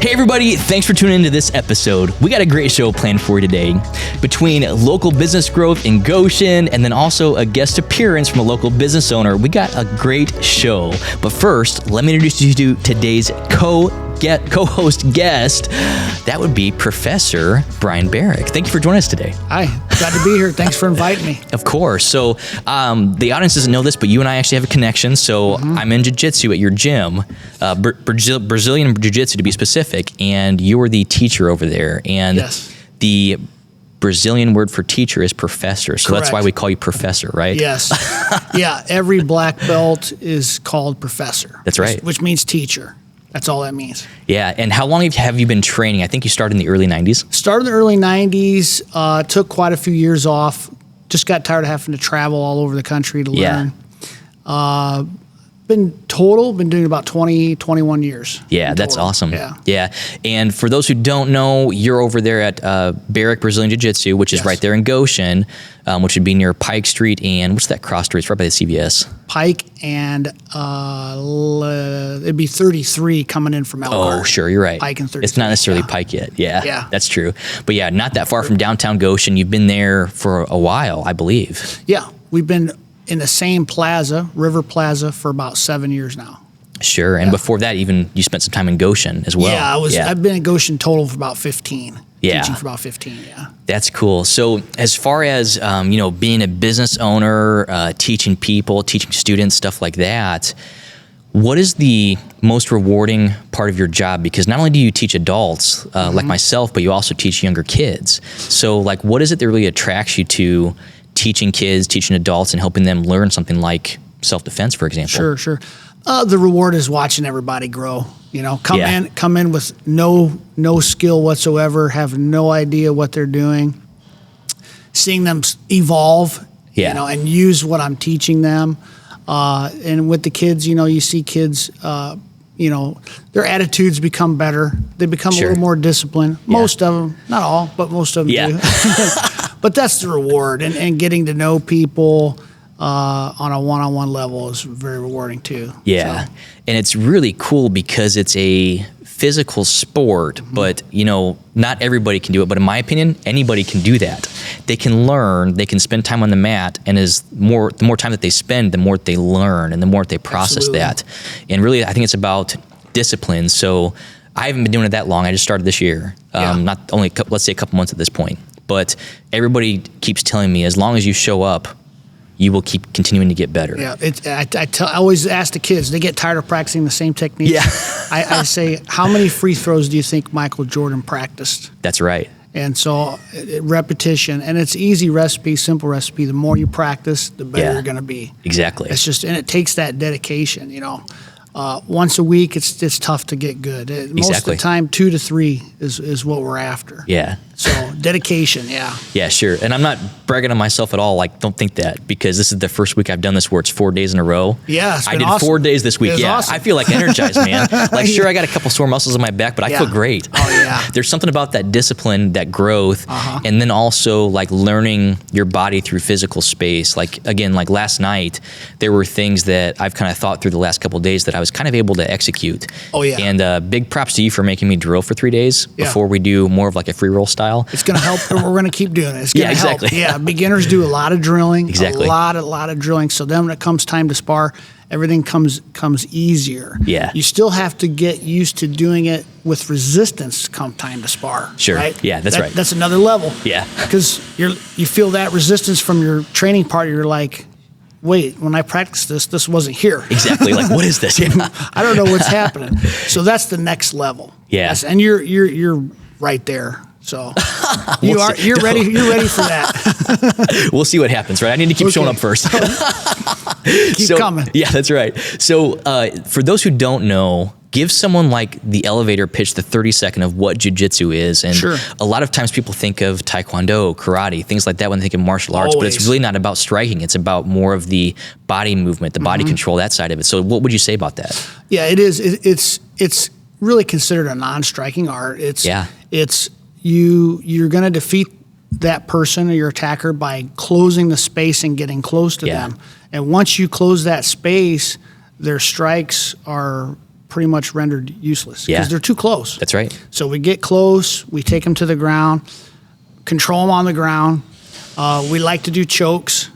Hey everybody, thanks for tuning into this episode. We got a great show planned for you today. Between local business growth in Goshen and then also a guest appearance from a local business owner, we got a great show. But first, let me introduce you to today's co-host guest. That would be Professor Brian Barrick. Thank you for joining us today. Hi, glad to be here. Thanks for inviting me. Of course. So the audience doesn't know this, but you and I actually have a connection. So I'm in Jiu Jitsu at your gym, Brazilian Jiu Jitsu to be specific, and you're the teacher over there. And yes. The Brazilian word for teacher is professor. So Correct. That's why we call you professor, right? Yes. Yeah, every black belt is called professor. That's right. Which means teacher. That's all that means. Yeah. And how long have you been training? I think you started in the early 90s. Started in the early 90s, took quite a few years off, just got tired of having to travel all over the country to learn. Been doing about 20, 21 years. Yeah, that's awesome. Yeah. And for those who don't know, you're over there at Barrick Brazilian Jiu Jitsu, which is Yes. right there in Goshen, which would be near Pike Street and what's that cross street? It's right by the CVS. Pike and it'd be 33 coming in from Elkhart. Oh, sure, you're right. Pike and 33. It's not necessarily Pike yet. Yeah. That's true. But yeah, not that far from downtown Goshen. You've been there for a while, I believe. Yeah, we've been in the same plaza, River Plaza, for about 7 years now. Sure. And before that, even you spent some time in Goshen as well. Yeah, I've been in Goshen total for about 15. Yeah. Teaching for about 15, yeah. That's cool. So as far as, being a business owner, teaching people, teaching students, stuff like that, what is the most rewarding part of your job? Because not only do you teach adults like myself, but you also teach younger kids. So like, what is it that really attracts you to teaching kids, teaching adults, and helping them learn something like self-defense, for example? Sure. The reward is watching everybody grow. Come in with no skill whatsoever, have no idea what they're doing, seeing them evolve, and use what I'm teaching them. And with the kids, you see kids, their attitudes become better. They become a little more disciplined. Most of them, not all, but most of them do. But that's the reward, and getting to know people on a one-on-one level is very rewarding too. Yeah, and it's really cool because it's a physical sport, but not everybody can do it. But in my opinion, anybody can do that. They can learn, they can spend time on the mat, and the more time that they spend, the more they learn and the more they process that. And really, I think it's about discipline. So I haven't been doing it that long. I just started this year. Not only, let's say a couple months at this point. But everybody keeps telling me, as long as you show up, you will keep continuing to get better. Yeah, I always ask the kids, they get tired of practicing the same technique. Yeah. I say, how many free throws do you think Michael Jordan practiced? That's right. And so repetition, and it's easy recipe, simple recipe. The more you practice, the better you're going to be. Exactly. It's just, and it takes that dedication, once a week, it's tough to get good. Most of the time, 2 to 3 is what we're after. Yeah. So dedication, yeah. Yeah, sure. And I'm not bragging on myself at all. Like, don't think that, because this is the first week I've done this where it's 4 days in a row. Yeah, it's been I did awesome. 4 days this week. Yeah, awesome. I feel like energized, man. Like, sure, I got a couple sore muscles in my back, but I feel great. Oh, yeah. There's something about that discipline, that growth, and then also like learning your body through physical space. Like, again, like last night, there were things that I've kind of thought through the last couple of days that I was kind of able to execute. Oh, yeah. And big props to you for making me drill for 3 days before we do more of like a free roll style. It's going to help. We're going to keep doing it. It's going to exactly. help. Yeah, beginners do a lot of drilling. Exactly. A lot of drilling. So then when it comes time to spar, everything comes easier. Yeah. You still have to get used to doing it with resistance come time to spar. Sure. Right? Yeah, that's right. That's another level. Yeah. Because you feel that resistance from your training partner. You're like, wait, when I practiced this wasn't here. Exactly. Like, what is this? Yeah. I don't know what's happening. So that's the next level. Yeah. And you're right there. So you're ready for that. We'll see what happens, right? I need to keep showing up first. Keep coming. Yeah, that's right. So for those who don't know, give someone like the elevator pitch, the 30-second of what jiu-jitsu is. And a lot of times people think of taekwondo, karate, things like that when they think of martial arts, but it's really not about striking. It's about more of the body movement, the body control, that side of it. So what would you say about that? Yeah, it is. It's really considered a non-striking art. It's you're going to defeat that person or your attacker by closing the space and getting close to them. And once you close that space, their strikes are pretty much rendered useless because Yeah. they're too close. That's right. So we get close, we take them to the ground, control them on the ground. We like to do chokes.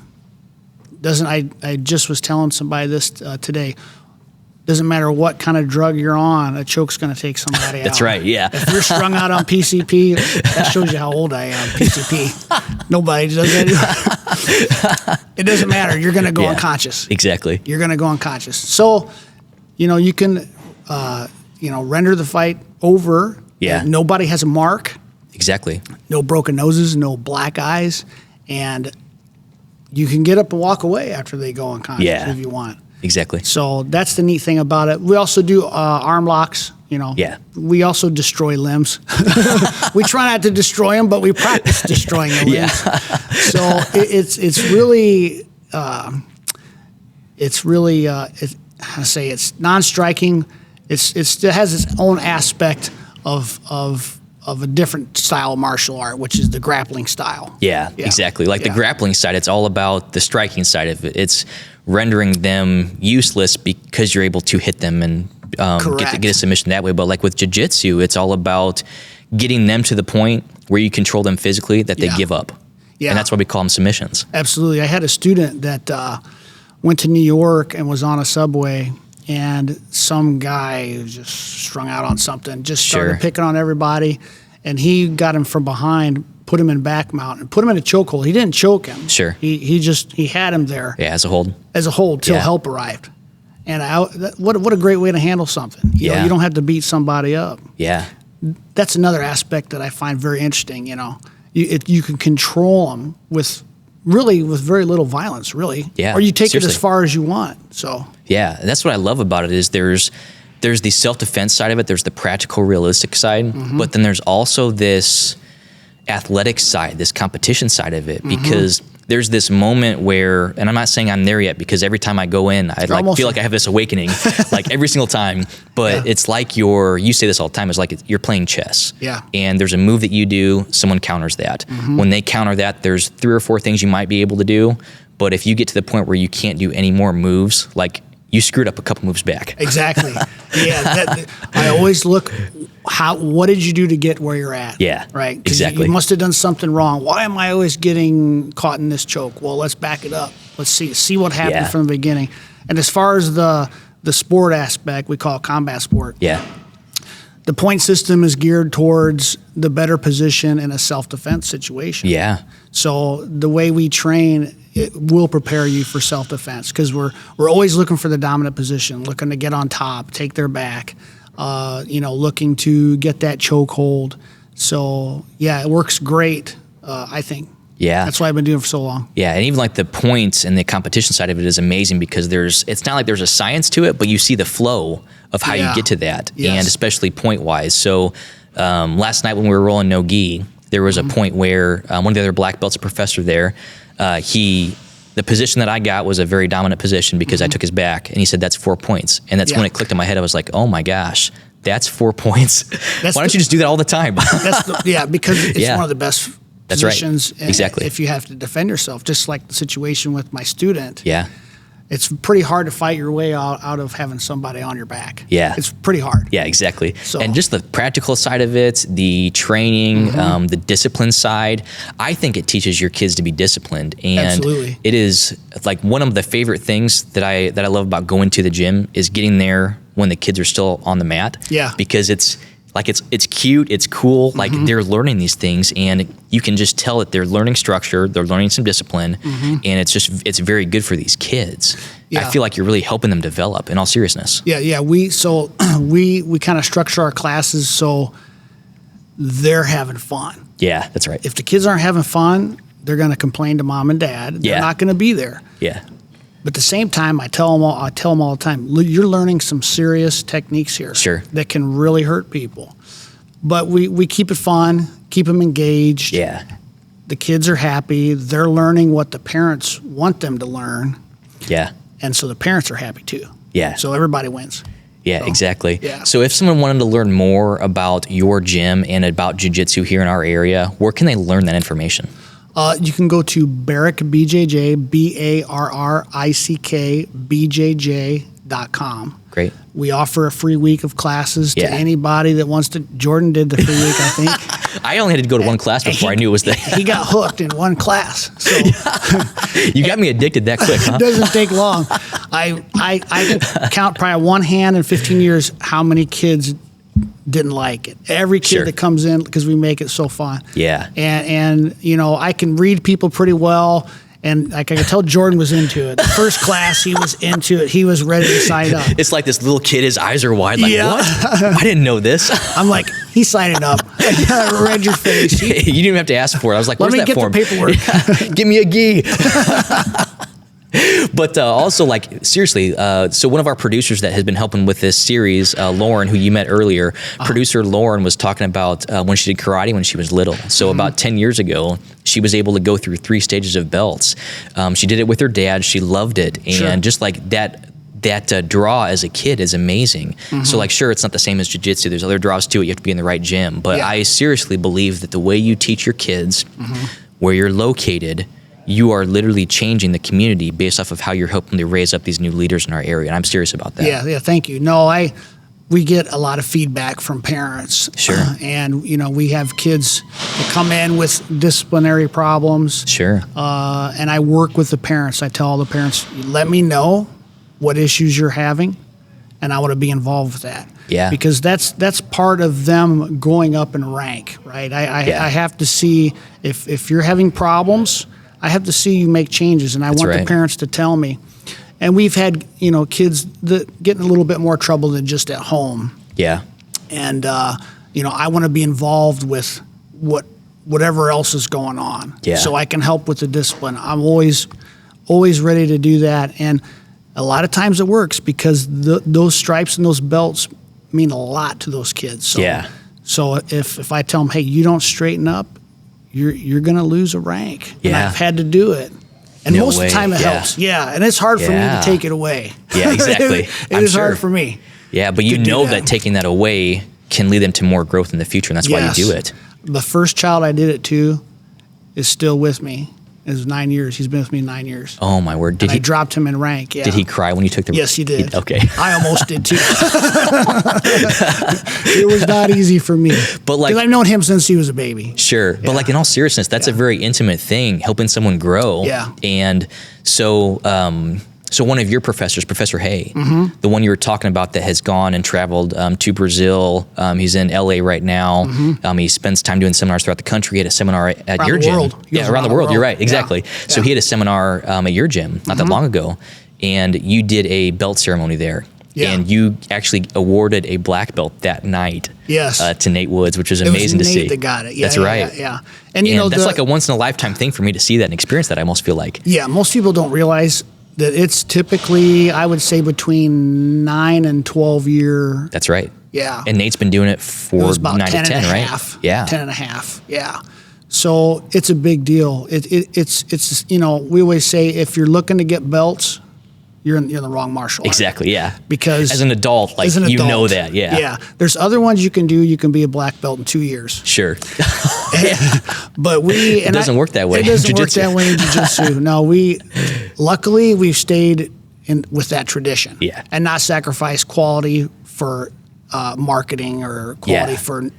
I just was telling somebody this today. Doesn't matter what kind of drug you're on, a choke's going to take somebody out. That's right, yeah. If you're strung out on PCP, that shows you how old I am, PCP. Nobody does that. It doesn't matter. You're going to go Yeah. unconscious. Exactly. You're going to go unconscious. So, you can, render the fight over. Yeah. Nobody has a mark. Exactly. No broken noses, no black eyes, and you can get up and walk away after they go unconscious Yeah. if you want. Exactly. So that's the neat thing about it. We also do arm locks. Yeah. We also destroy limbs. We try not to destroy them, but we practice destroying the limbs. Yeah. So it's non-striking. It has its own aspect of a different style of martial art, which is the grappling style. Yeah, exactly. Like the grappling side, it's all about the striking side of it. It's rendering them useless because you're able to hit them and get a submission that way. But like with Jiu Jitsu, it's all about getting them to the point where you control them physically that they give up. Yeah. And that's why we call them submissions. Absolutely. I had a student that went to New York and was on a subway, and some guy who just strung out on something just started picking on everybody, and he got him from behind, put him in back mount, and put him in a chokehold. He didn't choke him. Sure. He had him there. Yeah, as a hold. As a hold till help arrived. And what a great way to handle something. You know, you don't have to beat somebody up. Yeah. That's another aspect that I find very interesting. You can control them with very little violence, really. Yeah. Or you take Seriously. it as far as you want. So. Yeah, and that's what I love about it is there's the self-defense side of it, there's the practical, realistic side, but then there's also this athletic side, this competition side of it, because there's this moment where, and I'm not saying I'm there yet, because every time I go in, I feel like I have this awakening, like every single time. But it's like you say this all the time, it's like you're playing chess. Yeah. And there's a move that you do, someone counters that. When they counter that, there's 3 or 4 things you might be able to do. But if you get to the point where you can't do any more moves, like you screwed up a couple moves back. Exactly. Yeah. I always look, what did you do to get where you're at? Yeah. Right. 'Cause Exactly. You must have done something wrong. Why am I always getting caught in this choke? Well, let's back it up. Let's see what happened from the beginning. And as far as the sport aspect, we call it combat sport. Yeah. The point system is geared towards the better position in a self-defense situation. Yeah. So the way we train, it will prepare you for self-defense, because we're always looking for the dominant position, looking to get on top, take their back, looking to get that choke hold. So yeah, it works great, I think. Yeah. That's why I've been doing it for so long. Yeah, and even like the points and the competition side of it is amazing, because it's not like there's a science to it, but you see the flow of how you get to that, and especially point wise. So last night when we were rolling no gi, there was a point where one of the other black belts, a professor there, the position that I got was a very dominant position because I took his back, and he said that's 4 points, and that's when it clicked in my head. I was like, oh my gosh, that's 4 points. Why don't you just do that all the time? Because it's one of the best That's right. positions. Exactly. If you have to defend yourself, just like the situation with my student. Yeah. It's pretty hard to fight your way out of having somebody on your back. Yeah. It's pretty hard. Yeah, exactly. So, and just the practical side of it, the training, the discipline side, I think it teaches your kids to be disciplined. And absolutely. It is like one of the favorite things that I love about going to the gym is getting there when the kids are still on the mat. Yeah. Because it's cute, it's cool, like they're learning these things, and you can just tell that they're learning structure, they're learning some discipline, and it's very good for these kids. Yeah. I feel like you're really helping them develop, in all seriousness. Yeah. We kind of structure our classes so they're having fun. Yeah, that's right. If the kids aren't having fun, they're going to complain to mom and dad. They're not going to be there. Yeah. But at the same time, I tell them all the time, you're learning some serious techniques here that can really hurt people. But we keep it fun, keep them engaged. Yeah. The kids are happy. They're learning what the parents want them to learn. Yeah. And so the parents are happy too. Yeah. So everybody wins. Yeah, exactly. Yeah. So if someone wanted to learn more about your gym and about Jiu Jitsu here in our area, where can they learn that information? You can go to Barrick BJJ, BARRICK BJJ jiu-jitsu.com. Great. We offer a free week of classes to Yeah. anybody that wants to. Jordan did the free week, I think. I only had to go to one class before I knew it was there. He got hooked in one class. So You got me addicted that quick, huh? it doesn't take long. I can count probably one hand in 15 years how many kids didn't like it. Every kid Sure. that comes in, because we make it so fun. Yeah. And I can read people pretty well. And like I could tell Jordan was into it. The first class, he was into it. He was ready to sign up. It's like this little kid, his eyes are wide, like, Yeah. what? I didn't know this. I'm like, he's signing up. I read your face. You didn't even have to ask for it. I was like, Let where's me that get form? the paperwork. Yeah. Give me a gi. But also, like, seriously, so one of our producers that has been helping with this series, Lauren, who you met earlier, producer Lauren was talking about when she did karate when she was little. So about 10 years ago, she was able to go through 3 stages of belts. She did it with her dad. She loved it. And Sure. just like that draw as a kid is amazing. So like, sure, it's not the same as jiu-jitsu. There's other draws to it. You have to be in the right gym. But Yeah. I seriously believe that the way you teach your kids, where you're located, you are literally changing the community based off of how you're helping to raise up these new leaders in our area. And I'm serious about that. Yeah, thank you. No, we get a lot of feedback from parents. Sure. And, we have kids that come in with disciplinary problems. Sure. And I work with the parents. I tell all the parents, let me know what issues you're having, and I want to be involved with that. Yeah. Because that's part of them going up in rank, right? I have to see if you're having problems, I have to see you make changes, and I want the right. parents to tell me. And we've had, kids that get in a little bit more trouble than just at home. Yeah. And, I want to be involved with whatever else is going on. Yeah. So I can help with the discipline. I'm always ready to do that. And a lot of times it works because those stripes and those belts mean a lot to those kids. So, Yeah. So if I tell them, hey, you don't straighten up, you're going to lose a rank. And Yeah. I've had to do it. And No most of way. the time it Yeah. helps. Yeah. And it's hard for me Yeah. to take it away. Yeah, exactly. It I'm is sure. hard for me. Yeah, but you to do know that. that taking that away can lead them to more growth in the future, and that's why you do it. The first child I did it to is still with me. It was 9 years. He's been with me 9 years. Oh my word! I dropped him in rank. Yeah. Did he cry when you took the? Yes, he did. Okay. I almost did too. It was not easy for me. But like, 'cause I've known him since he was a baby. Sure. But like, in all seriousness, that's a very intimate thing, helping someone grow. Yeah. And so, so one of your professors, Professor Hay, the one you were talking about that has gone and traveled to Brazil, he's in LA right now. He spends time doing seminars throughout the country. He had a seminar at Around your the gym. world. He Yeah, goes around the world. You're right. Yeah. Exactly. So Yeah. he had a seminar at your gym not that long ago, and you did a belt ceremony there. Yeah. And you actually awarded a black belt that night. Yes. To Nate Woods, which was It was amazing to Nate see. that got it. Yeah, That's yeah, right. Yeah. And And that's like a once in a lifetime thing for me to see that and experience that. I almost feel like. Yeah, most people don't realize that it's typically, I would say, between 9 and 12 year. That's right. Yeah. And Nate's been doing it It for was about 9 to 10 10, and a right? half. Yeah. 10 and a half. Yeah. So it's a big deal. It's we always say if you're looking to get belts, you're in the wrong martial art. Exactly. Yeah. Because as an adult, like as an you know adult, that. Yeah. Yeah. There's other ones you can do. You can be a black belt in 2 years. Sure. But it doesn't work that way It in doesn't work jiu-jitsu. that way in jiu-jitsu. No, luckily we've stayed with that tradition. Yeah. And not sacrifice quality for marketing or quality Yeah. for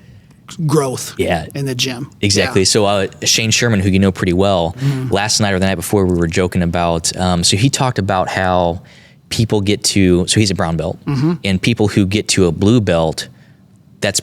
growth. Yeah. In the gym. Exactly. Yeah. So Shane Sherman, who you know pretty well, last night or the night before, we were joking about. So he talked about how people get to. So he's a brown belt, and people who get to a blue belt, that's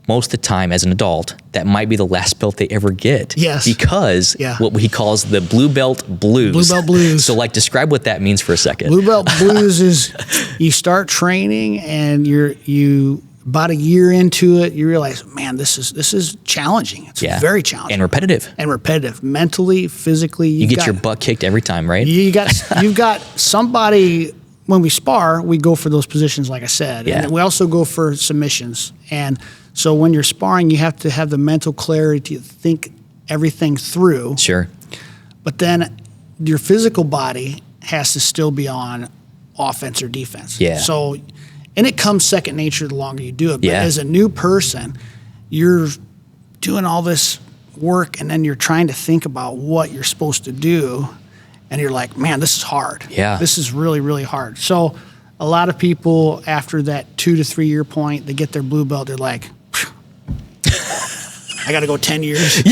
most of the time as an adult, that might be the last belt they ever get. Yes. Because what he calls the blue belt blues. Blue belt blues. So like, describe what that means for a second. Blue belt blues is you start training and you about a year into it, you realize, man, this is challenging. It's very challenging and repetitive. and repetitive, mentally, physically. You get your butt kicked every time, right? You've got somebody. When we spar, we go for those positions, like I said, Yeah. and we also go for submissions. And so when you're sparring, you have to have the mental clarity to think everything through. Sure. But then your physical body has to still be on offense or defense. Yeah. So, and it comes second nature the longer you do it. But Yeah. as a new person, you're doing all this work and then you're trying to think about what you're supposed to do. And you're like, man, this is hard. Yeah. This is really, really hard. So a lot of people after that 2 to 3 year point, they get their blue belt. They're like, I got to go 10 years.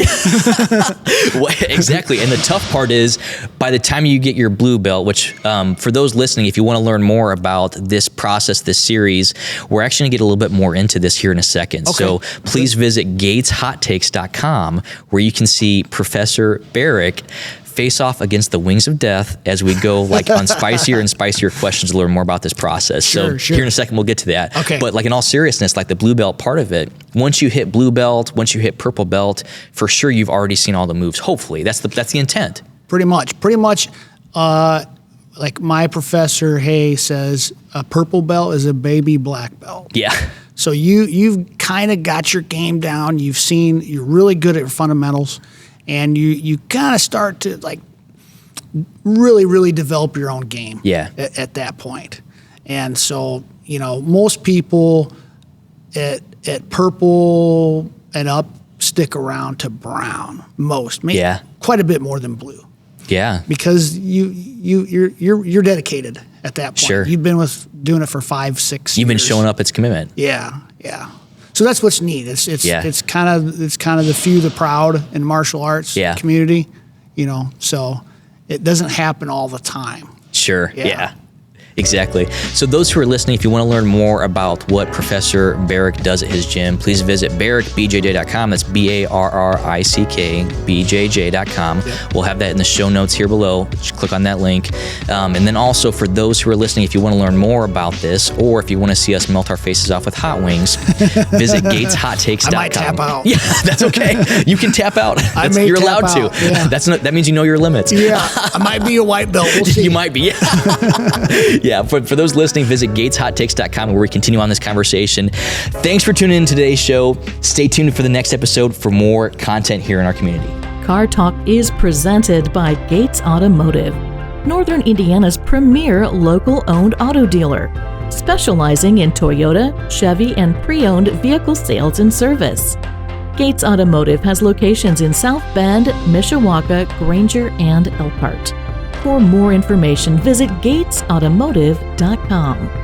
Well, exactly. And the tough part is by the time you get your blue belt, which for those listening, if you want to learn more about this process, this series, we're actually going to get a little bit more into this here in a second. Okay. So please visit gateshottakes.com where you can see Professor Barrick face off against the wings of death as we go like on spicier and spicier questions to learn more about this process. Sure. Here in a second, we'll get to that. Okay. But like in all seriousness, like the blue belt part of it, once you hit blue belt, once you hit purple belt, for sure you've already seen all the moves. Hopefully, that's the intent. Pretty much. Like my professor Hay says, a purple belt is a baby black belt. Yeah. So you've kind of got your game down. You're really good at your fundamentals, and you kind of start to like really, really develop your own game. Yeah. At that point. And so, most people at purple and up stick around to brown. Maybe quite a bit more than blue. Yeah. Because you're dedicated at that point. Sure. You've been doing it for 5, 6 years. You've been showing up. It's commitment. Yeah. So that's what's neat. It's kind of the few, the proud in martial arts community. So it doesn't happen all the time. Sure. Yeah. Exactly. So those who are listening, if you want to learn more about what Professor Barrick does at his gym, please visit barrickbjj.com. That's BARRICK, BJJ.com. Yep. We'll have that in the show notes here below. Just click on that link. And then also for those who are listening, if you want to learn more about this, or if you want to see us melt our faces off with hot wings, visit gateshottakes.com. I might tap out. Yeah, that's okay. You can tap out. You're allowed to. Yeah. That means you know your limits. Yeah, I might be a white belt. We'll see. You might be. Yeah, for those listening, visit gateshottakes.com where we continue on this conversation. Thanks for tuning in to today's show. Stay tuned for the next episode for more content here in our community. Car Talk is presented by Gates Automotive, Northern Indiana's premier local owned auto dealer, specializing in Toyota, Chevy, and pre-owned vehicle sales and service. Gates Automotive has locations in South Bend, Mishawaka, Granger, and Elkhart. For more information, visit gatesautomotive.com.